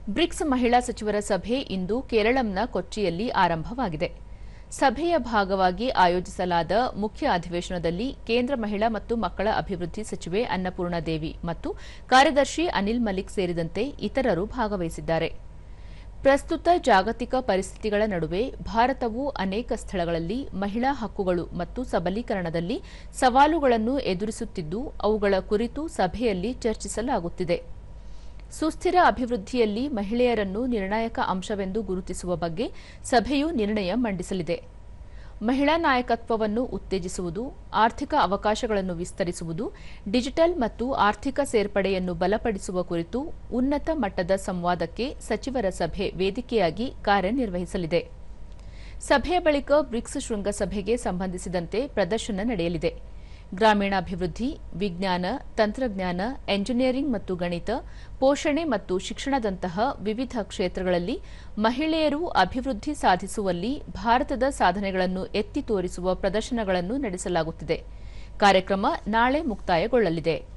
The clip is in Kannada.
ಬ್ರಿಕ್ಸ್ ಮಹಿಳಾ ಸಚಿವರ ಸಭೆ ಇಂದು ಕೇರಳಂನ ಕೊಚ್ಚಿಯಲ್ಲಿ ಆರಂಭವಾಗಿದೆ. ಸಭೆಯ ಭಾಗವಾಗಿ ಆಯೋಜಿಸಲಾದ ಮುಖ್ಯ ಅಧಿವೇಶನದಲ್ಲಿ ಕೇಂದ್ರ ಮಹಿಳಾ ಮತ್ತು ಮಕ್ಕಳ ಅಭಿವೃದ್ಧಿ ಸಚಿವೆ ಅನ್ನಪೂರ್ಣ ದೇವಿ ಮತ್ತು ಕಾರ್ಯದರ್ಶಿ ಅನಿಲ್ ಮಲಿಕ್ ಸೇರಿದಂತೆ ಇತರರು ಭಾಗವಹಿಸಿದ್ದಾರೆ. ಪ್ರಸ್ತುತ ಜಾಗತಿಕ ಪರಿಸ್ಥಿತಿಗಳ ನಡುವೆ ಭಾರತವು ಅನೇಕ ಸ್ಥಳಗಳಲ್ಲಿ ಮಹಿಳಾ ಹಕ್ಕುಗಳು ಮತ್ತು ಸಬಲೀಕರಣದಲ್ಲಿ ಸವಾಲುಗಳನ್ನು ಎದುರಿಸುತ್ತಿದ್ದು, ಅವುಗಳ ಕುರಿತು ಸಭೆಯಲ್ಲಿ ಚರ್ಚಿಸಲಾಗುತ್ತಿದೆ. ಸುಸ್ಥಿರ ಅಭಿವೃದ್ಧಿಯಲ್ಲಿ ಮಹಿಳೆಯರನ್ನು ನಿರ್ಣಾಯಕ ಅಂಶವೆಂದು ಗುರುತಿಸುವ ಬಗ್ಗೆ ಸಭೆಯು ನಿರ್ಣಯ ಮಂಡಿಸಲಿದೆ. ಮಹಿಳಾ ನಾಯಕತ್ವವನ್ನು ಉತ್ತೇಜಿಸುವುದು, ಆರ್ಥಿಕ ಅವಕಾಶಗಳನ್ನು ವಿಸ್ತರಿಸುವುದು, ಡಿಜಿಟಲ್ ಮತ್ತು ಆರ್ಥಿಕ ಸೇರ್ಪಡೆಯನ್ನು ಬಲಪಡಿಸುವ ಕುರಿತು ಉನ್ನತ ಮಟ್ಟದ ಸಂವಾದಕ್ಕೆ ಸಚಿವರ ಸಭೆ ವೇದಿಕೆಯಾಗಿ ಕಾರ್ಯನಿರ್ವಹಿಸಲಿದೆ. ಸಭೆಯ ಬಳಿಕ ಬ್ರಿಕ್ಸ್ ಶೃಂಗಸಭೆಗೆ ಸಂಬಂಧಿಸಿದಂತೆ ಪ್ರದರ್ಶನ ನಡೆಯಲಿದೆ. ಗ್ರಾಮೀಣಾಭಿವೃದ್ಧಿ, ವಿಜ್ಞಾನ, ತಂತ್ರಜ್ಞಾನ, ಎಂಜಿನಿಯರಿಂಗ್ ಮತ್ತು ಗಣಿತ, ಪೋಷಣೆ ಮತ್ತು ಶಿಕ್ಷಣದಂತಹ ವಿವಿಧ ಕ್ಷೇತ್ರಗಳಲ್ಲಿ ಮಹಿಳೆಯರು ಅಭಿವೃದ್ಧಿ ಸಾಧಿಸುವಲ್ಲಿ ಭಾರತದ ಸಾಧನೆಗಳನ್ನು ಎತ್ತಿ ತೋರಿಸುವ ಪ್ರದರ್ಶನಗಳನ್ನು ನಡೆಸಲಾಗುತ್ತಿದೆ. ಕಾರ್ಯಕ್ರಮ ನಾಳೆ ಮುಕ್ತಾಯಗೊಳ್ಳಲಿದೆ.